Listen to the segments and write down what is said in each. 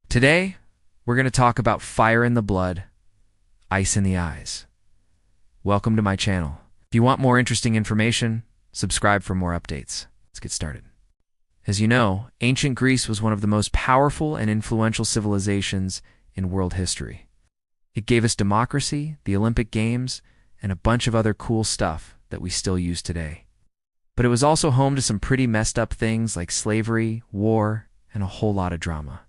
Today, we're going to talk about fire in the blood, ice in the eyes. Welcome to my channel. If you want more interesting information, subscribe for more updates. Let's get started. As you know, ancient Greece was one of the most powerful and influential civilizations in world history. It gave us democracy, the Olympic Games, and a bunch of other cool stuff that we still use today. But it was also home to some pretty messed up things like slavery, war, and a whole lot of drama.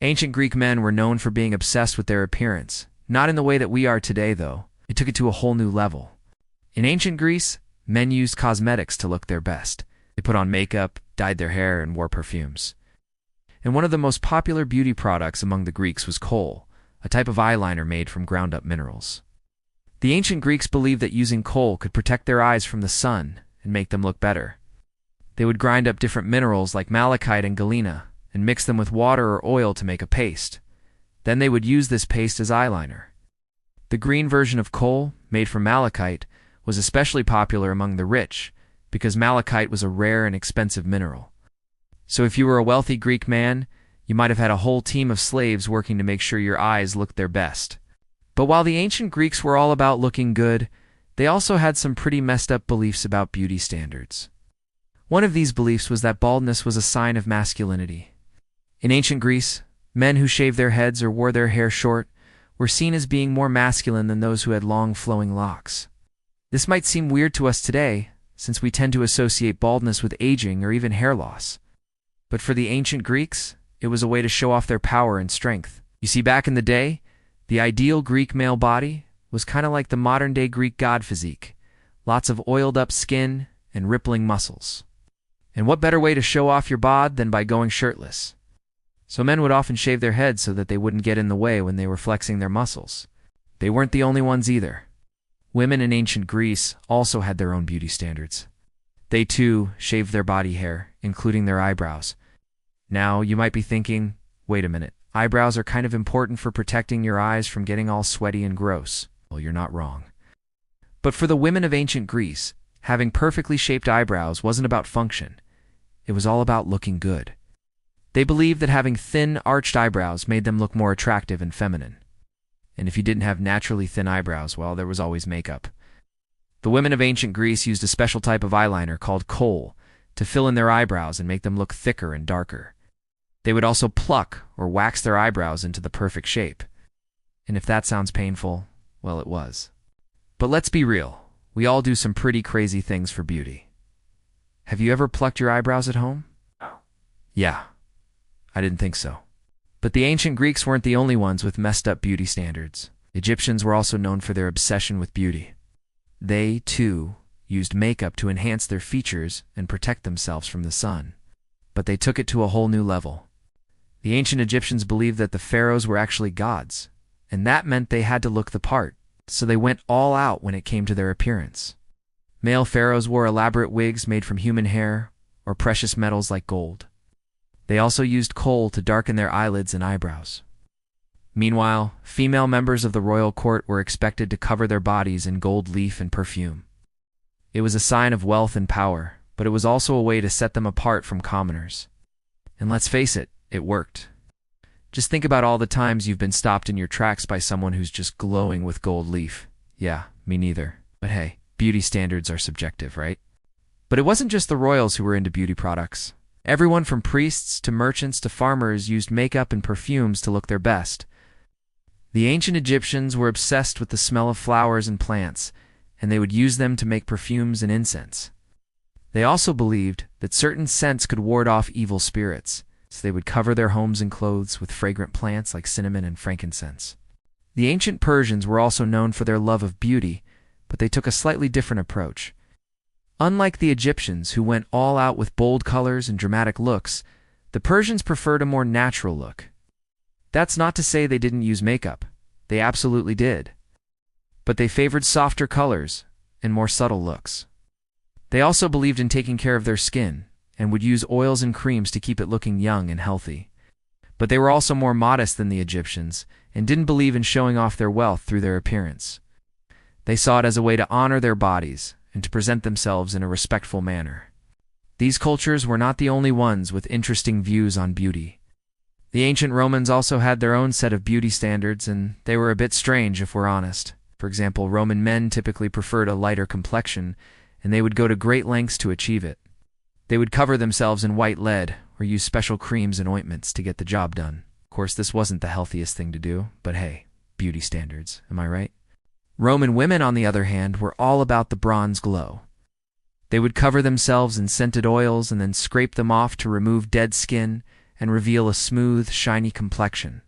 Ancient Greek men were known for being obsessed with their appearance, not in the way that we are today, though. It took it to a whole new level. In ancient Greece, men used cosmetics to look their best. They put on makeup, dyed their hair, and wore perfumes. And one of the most popular beauty products among the Greeks was kohl, a type of eyeliner made from ground-up minerals. The ancient Greeks believed that using kohl could protect their eyes from the sun and make them look better. They would grind up different minerals like malachite and galena and mix them with water or oil to make a paste. Then they would use this paste as eyeliner. The green version of kohl, made from malachite, was especially popular among the rich because malachite was a rare and expensive mineral. So if you were a wealthy Greek man, you might have had a whole team of slaves working to make sure your eyes looked their best. But while the ancient Greeks were all about looking good, they also had some pretty messed up beliefs about beauty standards. One of these beliefs was that baldness was a sign of masculinity. In ancient Greece, men who shaved their heads or wore their hair short were seen as being more masculine than those who had long flowing locks. This might seem weird to us today, since we tend to associate baldness with aging or even hair loss. But for the ancient Greeks, it was a way to show off their power and strength. You see, back in the day, the ideal Greek male body was kind of like the modern-day Greek god physique. Lots of oiled-up skin and rippling muscles. And what better way to show off your bod than by going shirtless? So men would often shave their heads so that they wouldn't get in the way when they were flexing their muscles. They weren't the only ones either. Women in ancient Greece also had their own beauty standards. They too shaved their body hair, including their eyebrows. Now, you might be thinking, wait a minute, eyebrows are kind of important for protecting your eyes from getting all sweaty and gross. Well, you're not wrong. But for the women of ancient Greece, having perfectly shaped eyebrows wasn't about function. It was all about looking good. They believed that having thin, arched eyebrows made them look more attractive and feminine. And if you didn't have naturally thin eyebrows, well, there was always makeup. The women of ancient Greece used a special type of eyeliner called kohl to fill in their eyebrows and make them look thicker and darker. They would also pluck or wax their eyebrows into the perfect shape. And if that sounds painful, well, it was. But let's be real, we all do some pretty crazy things for beauty. Have you ever plucked your eyebrows at home? Yeah. I didn't think so. But the ancient Greeks weren't the only ones with messed up beauty standards. Egyptians were also known for their obsession with beauty. They, too, used makeup to enhance their features and protect themselves from the sun. But they took it to a whole new level. The ancient Egyptians believed that the pharaohs were actually gods, and that meant they had to look the part, so they went all out when it came to their appearance. Male pharaohs wore elaborate wigs made from human hair or precious metals like gold. They also used kohl to darken their eyelids and eyebrows. Meanwhile, female members of the royal court were expected to cover their bodies in gold leaf and perfume. It was a sign of wealth and power, but it was also a way to set them apart from commoners. And let's face it, it worked. Just think about all the times you've been stopped in your tracks by someone who's just glowing with gold leaf. Yeah, me neither. But hey, beauty standards are subjective, right? But it wasn't just the royals who were into beauty products. Everyone from priests to merchants to farmers used makeup and perfumes to look their best. The ancient Egyptians were obsessed with the smell of flowers and plants, and they would use them to make perfumes and incense. They also believed that certain scents could ward off evil spirits, so they would cover their homes and clothes with fragrant plants like cinnamon and frankincense. The ancient Persians were also known for their love of beauty, but they took a slightly different approach. Unlike the Egyptians, who went all out with bold colors and dramatic looks, the Persians preferred a more natural look. That's not to say they didn't use makeup. They absolutely did. But they favored softer colors and more subtle looks. They also believed in taking care of their skin and would use oils and creams to keep it looking young and healthy. But they were also more modest than the Egyptians and didn't believe in showing off their wealth through their appearance. They saw it as a way to honor their bodies and to present themselves in a respectful manner. These cultures were not the only ones with interesting views on beauty. The ancient Romans also had their own set of beauty standards, and they were a bit strange if we're honest. For example, Roman men typically preferred a lighter complexion, and they would go to great lengths to achieve it. They would cover themselves in white lead or use special creams and ointments to get the job done. Of course, this wasn't the healthiest thing to do, but hey, beauty standards, am I right? Roman women, on the other hand, were all about the bronze glow. They would cover themselves in scented oils and then scrape them off to remove dead skin and reveal a smooth, shiny complexion.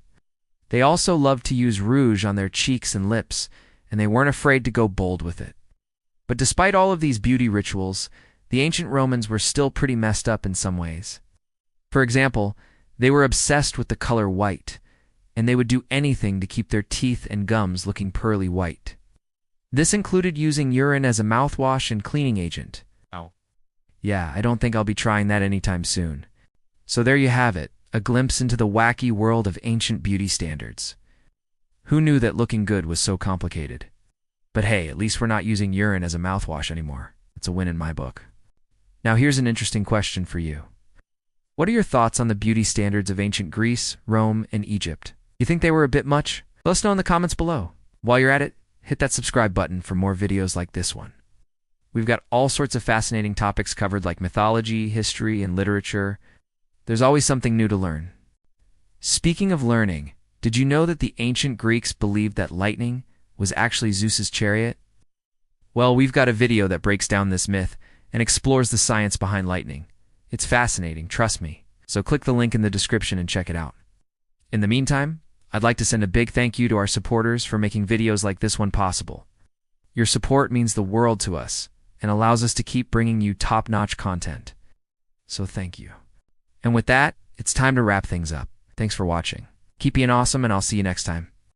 They also loved to use rouge on their cheeks and lips, and they weren't afraid to go bold with it. But despite all of these beauty rituals, the ancient Romans were still pretty messed up in some ways. For example, they were obsessed with the color white, and they would do anything to keep their teeth and gums looking pearly white. This included using urine as a mouthwash and cleaning agent. Ow. Yeah, I don't think I'll be trying that anytime soon. So there you have it, a glimpse into the wacky world of ancient beauty standards. Who knew that looking good was so complicated? But hey, at least we're not using urine as a mouthwash anymore. It's a win in my book. Now here's an interesting question for you. What are your thoughts on the beauty standards of ancient Greece, Rome, and Egypt? You think they were a bit much? Let us know in the comments below. While you're at it, hit that subscribe button for more videos like this one. We've got all sorts of fascinating topics covered like mythology, history, and literature. There's always something new to learn. Speaking of learning, did you know that the ancient Greeks believed that lightning was actually Zeus's chariot? Well, we've got a video that breaks down this myth and explores the science behind lightning. It's fascinating, trust me. So click the link in the description and check it out. In the meantime, I'd like to send a big thank you to our supporters for making videos like this one possible. Your support means the world to us and allows us to keep bringing you top-notch content. So thank you. And with that, it's time to wrap things up. Thanks for watching. Keep being awesome, and I'll see you next time.